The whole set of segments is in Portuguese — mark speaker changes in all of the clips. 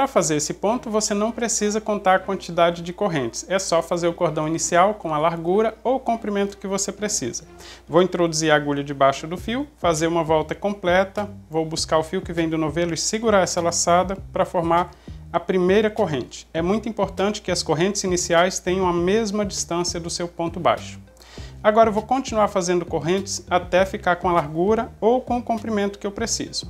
Speaker 1: fazer esse ponto, você não precisa contar a quantidade de correntes, é só fazer o cordão inicial com a largura ou o comprimento que você precisa. Vou introduzir a agulha debaixo do fio, fazer uma volta completa, vou buscar o fio que vem do novelo e segurar essa laçada para formar a primeira corrente. É muito importante que as correntes iniciais tenham a mesma distância do seu ponto baixo. Agora eu vou continuar fazendo correntes até ficar com a largura ou com o comprimento que eu preciso.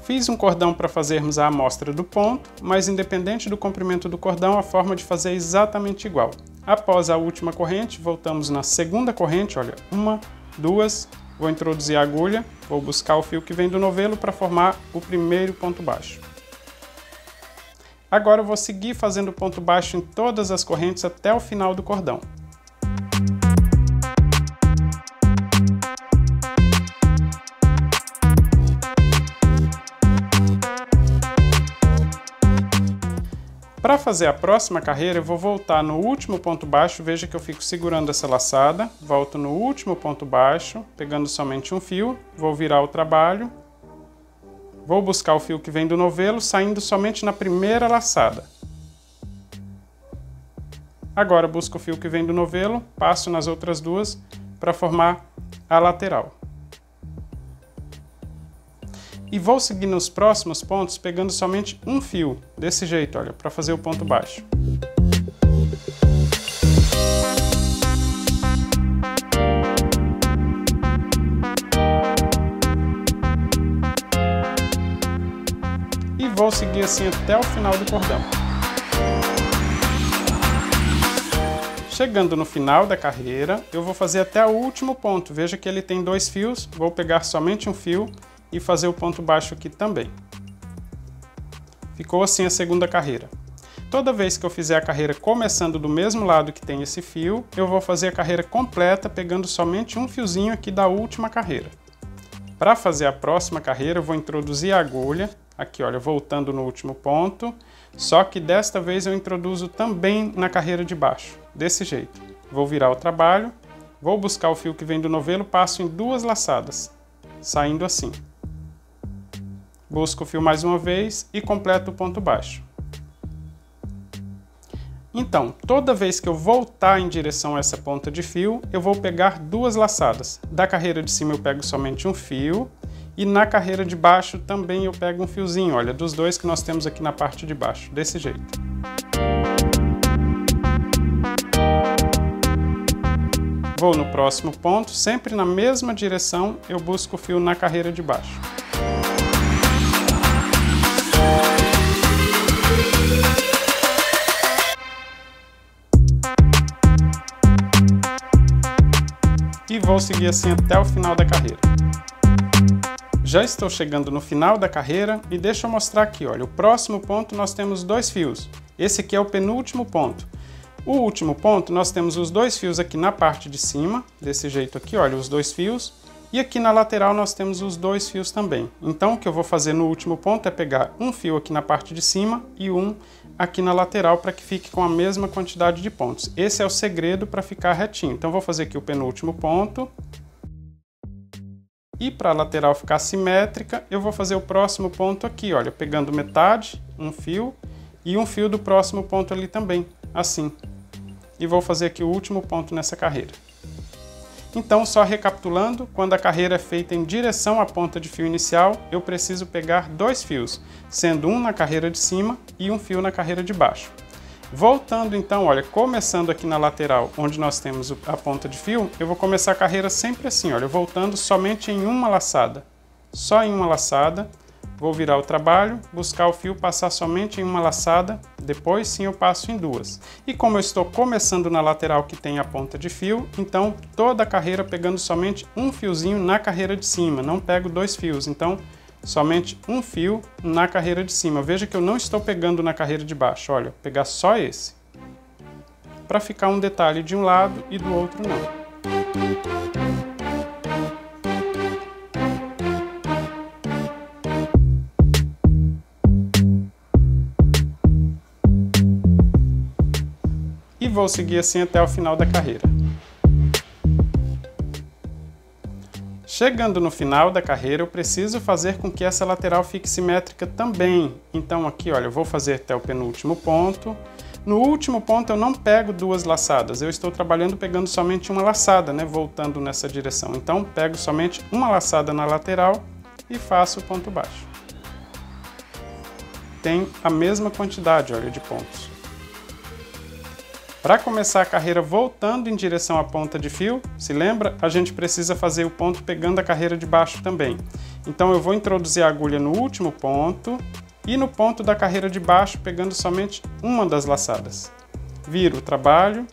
Speaker 1: Fiz um cordão para fazermos a amostra do ponto, mas independente do comprimento do cordão, a forma de fazer é exatamente igual. Após a última corrente, voltamos na segunda corrente, olha, 1, 2, vou introduzir a agulha, vou buscar o fio que vem do novelo para formar o primeiro ponto baixo. Agora eu vou seguir fazendo ponto baixo em todas as correntes até o final do cordão. Para fazer a próxima carreira, eu vou voltar no último ponto baixo, veja que eu fico segurando essa laçada, volto no último ponto baixo, pegando somente um fio, vou virar o trabalho, vou buscar o fio que vem do novelo, saindo somente na primeira laçada. Agora busco o fio que vem do novelo, passo nas outras duas para formar a lateral. E vou seguir nos próximos pontos pegando somente um fio, desse jeito, olha, para fazer o ponto baixo. E vou seguir assim até o final do cordão. Chegando no final da carreira, eu vou fazer até o último ponto. Veja que ele tem 2 fios, vou pegar somente um fio e fazer o ponto baixo aqui também. Ficou assim a segunda carreira. Toda vez que eu fizer a carreira começando do mesmo lado que tem esse fio, eu vou fazer a carreira completa pegando somente um fiozinho aqui da última carreira. Para fazer a próxima carreira, eu vou introduzir a agulha, aqui olha, voltando no último ponto, só que desta vez eu introduzo também na carreira de baixo, desse jeito. Vou virar o trabalho, vou buscar o fio que vem do novelo, passo em 2 laçadas, saindo assim. Busco o fio mais uma vez e completo o ponto baixo. Então, toda vez que eu voltar em direção a essa ponta de fio, eu vou pegar 2 laçadas. Da carreira de cima eu pego somente um fio e na carreira de baixo também eu pego um fiozinho, olha, dos 2 que nós temos aqui na parte de baixo, desse jeito. Vou no próximo ponto, sempre na mesma direção, eu busco o fio na carreira de baixo. E vou seguir assim até o final da carreira. Já estou chegando no final da carreira e deixa eu mostrar aqui, olha, o próximo ponto nós temos 2 fios. Esse aqui é o penúltimo ponto. O último ponto nós temos os 2 fios aqui na parte de cima, desse jeito aqui, olha, os 2 fios. E aqui na lateral nós temos os 2 fios também. Então o que eu vou fazer no último ponto é pegar um fio aqui na parte de cima e um aqui na lateral para que fique com a mesma quantidade de pontos. Esse é o segredo para ficar retinho. Então vou fazer aqui o penúltimo ponto. E para a lateral ficar simétrica, eu vou fazer o próximo ponto aqui, olha, pegando metade, um fio, e um fio do próximo ponto ali também, assim. E vou fazer aqui o último ponto nessa carreira. Então, só recapitulando, quando a carreira é feita em direção à ponta de fio inicial, eu preciso pegar 2 fios, sendo um na carreira de cima e um fio na carreira de baixo. Voltando então, olha, começando aqui na lateral, onde nós temos a ponta de fio, eu vou começar a carreira sempre assim, olha, voltando somente em uma laçada. Só em uma laçada, vou virar o trabalho, buscar o fio, passar somente em uma laçada, depois sim eu passo em 2. E como eu estou começando na lateral que tem a ponta de fio, então toda a carreira pegando somente um fiozinho na carreira de cima, não pego 2 fios, então somente um fio na carreira de cima. Veja que eu não estou pegando na carreira de baixo, olha, vou pegar só esse. Para ficar um detalhe de um lado e do outro não. E vou seguir assim até o final da carreira. Chegando no final da carreira, eu preciso fazer com que essa lateral fique simétrica também. Então aqui, olha, eu vou fazer até o penúltimo ponto. No último ponto eu não pego duas laçadas, eu estou trabalhando pegando somente uma laçada, né, voltando nessa direção. Então pego somente uma laçada na lateral e faço o ponto baixo. Tem a mesma quantidade, olha, de pontos. Para começar a carreira voltando em direção à ponta de fio, se lembra? A gente precisa fazer o ponto pegando a carreira de baixo também. Então eu vou introduzir a agulha no último ponto e no ponto da carreira de baixo pegando somente uma das laçadas. Viro o trabalho,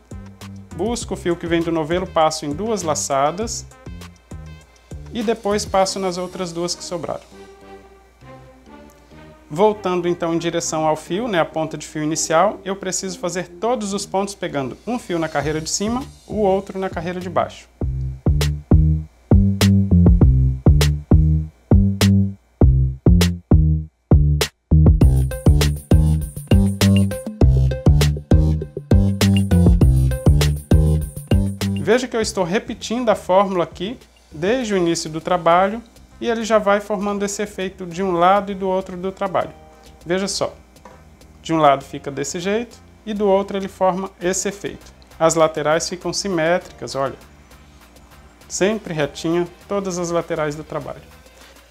Speaker 1: busco o fio que vem do novelo, passo em duas laçadas e depois passo nas outras duas que sobraram. Voltando então em direção ao fio, né, a ponta de fio inicial, eu preciso fazer todos os pontos pegando um fio na carreira de cima, o outro na carreira de baixo. Veja que eu estou repetindo a fórmula aqui desde o início do trabalho e ele já vai formando esse efeito de um lado e do outro do trabalho. Veja só, de um lado fica desse jeito e do outro ele forma esse efeito. As laterais ficam simétricas, olha, sempre retinha todas as laterais do trabalho.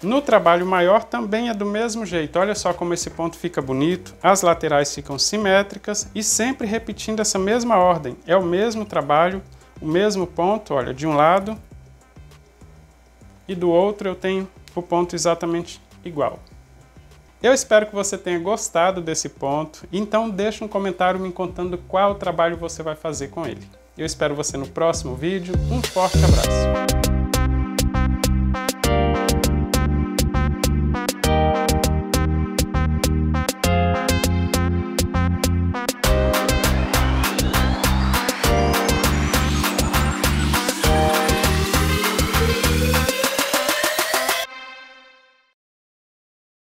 Speaker 1: No trabalho maior também é do mesmo jeito, olha só como esse ponto fica bonito, as laterais ficam simétricas e sempre repetindo essa mesma ordem, é o mesmo trabalho, o mesmo ponto, olha, de um lado e do outro eu tenho o ponto exatamente igual. Eu espero que você tenha gostado desse ponto, então deixa um comentário me contando qual trabalho você vai fazer com ele. Eu espero você no próximo vídeo, um forte abraço!